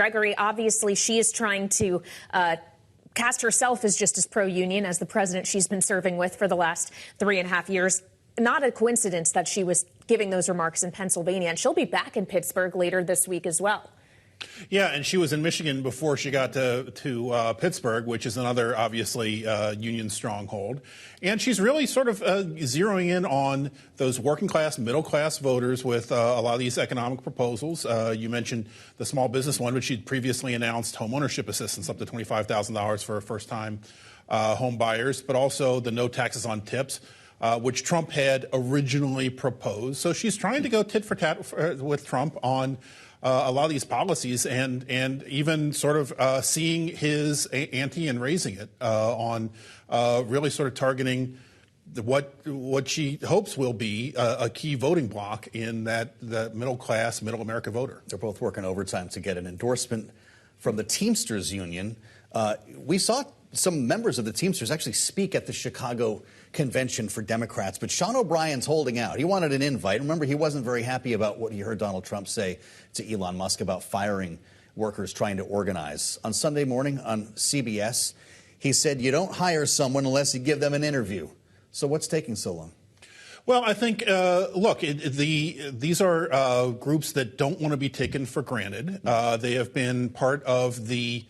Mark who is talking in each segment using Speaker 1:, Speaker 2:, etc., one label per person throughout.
Speaker 1: Gregory, obviously she is trying to cast herself as just as pro-union as the president she's been serving with for the last 3.5 years. Not a coincidence that she was giving those remarks in Pennsylvania, and she'll be back in Pittsburgh later this week as well.
Speaker 2: Yeah, and she was in Michigan before she got to Pittsburgh, which is another, obviously, union stronghold. And she's really sort of zeroing in on those working class, middle class voters with a lot of these economic proposals. You mentioned the small business one, which she'd previously announced home ownership assistance up to $25,000 for first-time home buyers, but also the no taxes on tips, which Trump had originally proposed. So she's trying to go tit for tat with Trump on a lot of these policies and even sort of seeing his ante and raising it on really sort of targeting what she hopes will be a key voting bloc in that middle class, middle America voter.
Speaker 3: They're both working overtime to get an endorsement from the Teamsters Union. We saw some members of the Teamsters actually speak at the Chicago convention for Democrats, but Sean O'Brien's holding out. He wanted an invite. Remember, he wasn't very happy about what he heard Donald Trump say to Elon Musk about firing workers trying to organize. On Sunday morning on CBS, he said, you don't hire someone unless you give them an interview. So what's taking so long?
Speaker 2: Well, I think, look, these are groups that don't want to be taken for granted. They have been part of the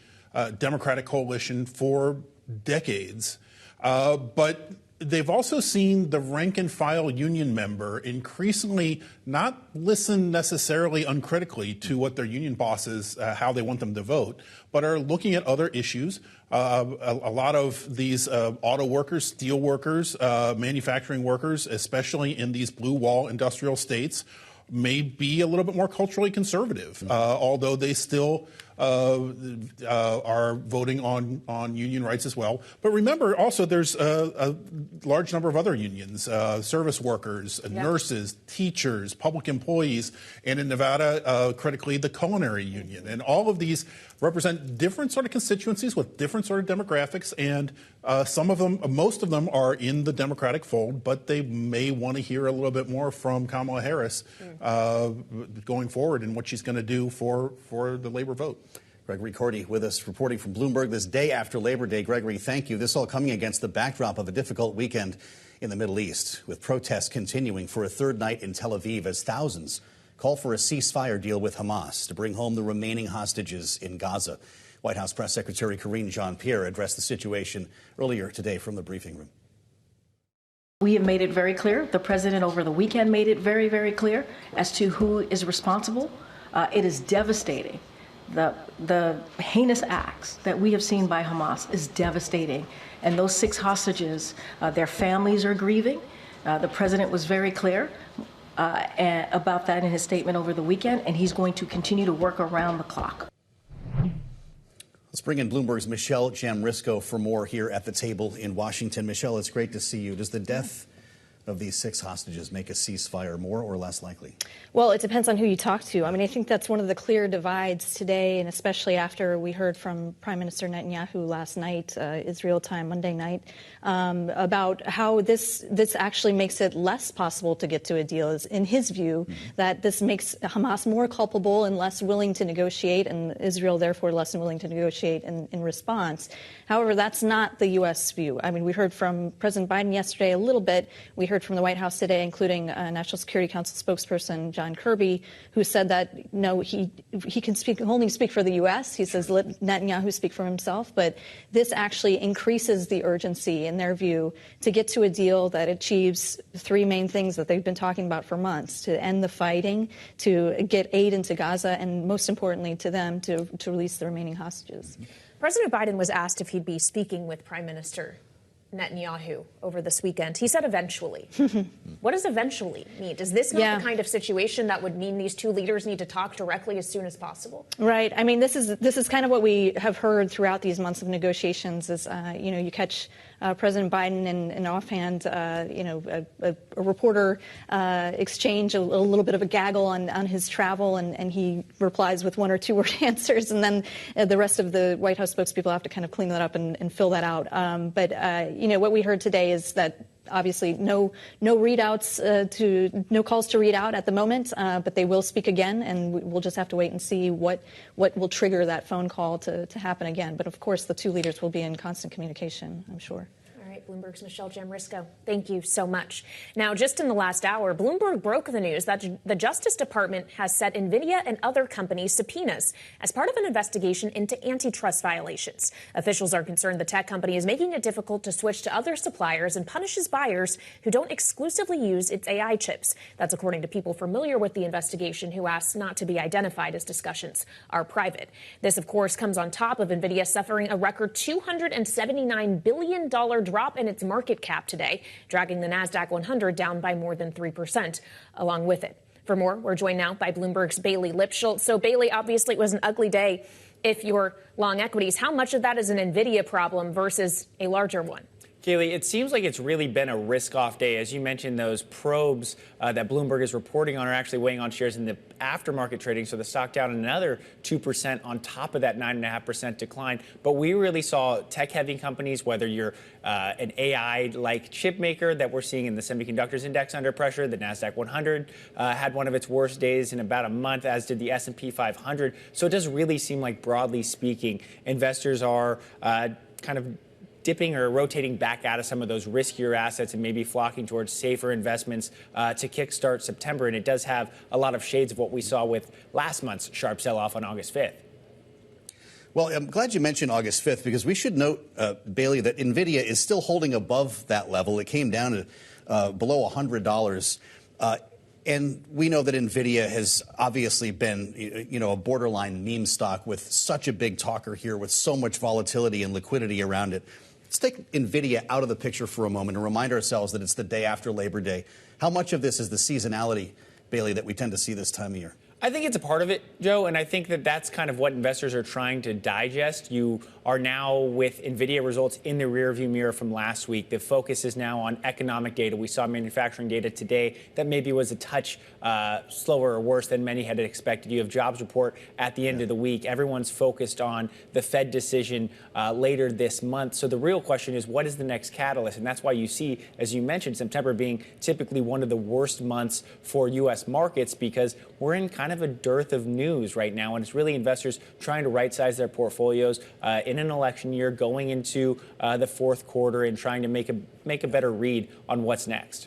Speaker 2: Democratic coalition for decades. But they've also seen the rank and file union member increasingly not listen necessarily uncritically to what their union bosses, how they want them to vote, but are looking at other issues. A lot of these auto workers, steel workers, manufacturing workers, especially in these blue wall industrial states, may be a little bit more culturally conservative, although they still are voting on union rights as well. But remember, also, there's a large number of other unions, service workers, nurses, teachers, public employees, and in Nevada, critically, the culinary union. And all of these represent different sort of constituencies with different sort of demographics, and some of them, most of them are in the Democratic fold, but they may want to hear a little bit more from Kamala Harris going forward and what she's going to do for the labor vote.
Speaker 3: Gregory Korte with us, reporting from Bloomberg this day after Labor Day. Gregory, thank you. This all coming against the backdrop of a difficult weekend in the Middle East, with protests continuing for a third night in Tel Aviv as thousands call for a ceasefire deal with Hamas to bring home the remaining hostages in Gaza. White House Press Secretary Karine Jean-Pierre addressed the situation earlier today from the briefing room.
Speaker 4: We have made it very clear. The president over the weekend made it very, very clear as to who is responsible. It is devastating. The heinous acts that we have seen by Hamas is devastating. And those 6 hostages, their families are grieving. The president was very clear about that in his statement over the weekend, and he's going to continue to work around the clock.
Speaker 3: Let's bring in Bloomberg's Michelle Jamrisko for more here at the table in Washington. Michelle, it's great to see you. Does the death of these 6 hostages make a ceasefire more or less likely?
Speaker 5: Well, it depends on who you talk to. I mean, I think that's one of the clear divides today, and especially after we heard from Prime Minister Netanyahu last night, Israel time, Monday night, about how this actually makes it less possible to get to a deal. Is in his view that this makes Hamas more culpable and less willing to negotiate, and Israel therefore less willing to negotiate in response. However, that's not the U.S. view. I mean, we heard from President Biden yesterday a little bit. We heard from the White House today, including National Security Council spokesperson John Kirby, who said that no, he can only speak for the U.S. He says let Netanyahu speak for himself, but this actually increases the urgency, in their view, to get to a deal that achieves 3 main things that they've been talking about for months: to end the fighting, to get aid into Gaza, and most importantly to them to release the remaining hostages.
Speaker 1: President Biden was asked if he'd be speaking with Prime Minister Netanyahu over this weekend. He said eventually. What does eventually mean? Is this not the kind of situation that would mean these 2 leaders need to talk directly as soon as possible?
Speaker 5: Right. I mean, this is kind of what we have heard throughout these months of negotiations. Is you catch President Biden in offhand, a reporter exchange a little bit of a gaggle on his travel, and he replies with 1 or 2 word answers, and then the rest of the White House spokespeople have to kind of clean that up and fill that out. But what we heard today is that obviously no readouts no calls to read out at the moment, but they will speak again, and we'll just have to wait and see what will trigger that phone call to happen again. But of course, the two leaders will be in constant communication, I'm sure.
Speaker 1: Bloomberg's Michelle Jamrisko, thank you so much. Now, just in the last hour, Bloomberg broke the news that the Justice Department has set Nvidia and other companies subpoenas as part of an investigation into antitrust violations. Officials are concerned the tech company is making it difficult to switch to other suppliers and punishes buyers who don't exclusively use its AI chips. That's according to people familiar with the investigation who asked not to be identified as discussions are private. This, of course, comes on top of Nvidia suffering a record $279 billion drop in its market cap today, dragging the Nasdaq 100 down by more than 3% along with it. For more, we're joined now by Bloomberg's Bailey Lipschultz. So, Bailey, obviously it was an ugly day if you're long equities. How much of that is an Nvidia problem versus a larger one?
Speaker 6: Kailey, it seems like it's really been a risk-off day. As you mentioned, those probes that Bloomberg is reporting on are actually weighing on shares in the aftermarket trading, so the stock down another 2% on top of that 9.5% decline. But we really saw tech-heavy companies, whether you're an AI-like chip maker that we're seeing in the semiconductors index under pressure. The Nasdaq 100 had one of its worst days in about a month, as did the S&P 500. So it does really seem like, broadly speaking, investors are kind of dipping or rotating back out of some of those riskier assets and maybe flocking towards safer investments to kickstart September. And it does have a lot of shades of what we saw with last month's sharp sell-off on August 5th.
Speaker 3: Well, I'm glad you mentioned August 5th, because we should note, Bailey, that Nvidia is still holding above that level. It came down to below $100. And we know that Nvidia has obviously been, a borderline meme stock with such a big talker here, with so much volatility and liquidity around it. Let's take Nvidia out of the picture for a moment and remind ourselves that it's the day after Labor Day. How much of this is the seasonality, Bailey, that we tend to see this time of year?
Speaker 6: I think it's a part of it, Joe, and I think that that's kind of what investors are trying to digest. You are now, with Nvidia results in the rearview mirror from last week, the focus is now on economic data. We saw manufacturing data today that maybe was a touch slower or worse than many had expected. You have jobs report at the end of the week. Everyone's focused on the Fed decision later this month. So the real question is, what is the next catalyst? And that's why you see, as you mentioned, September being typically one of the worst months for U.S. markets, because we're in kind of a dearth of news right now, and it's really investors trying to right-size their portfolios in an election year, going into the fourth quarter, and trying to make a better read on what's next.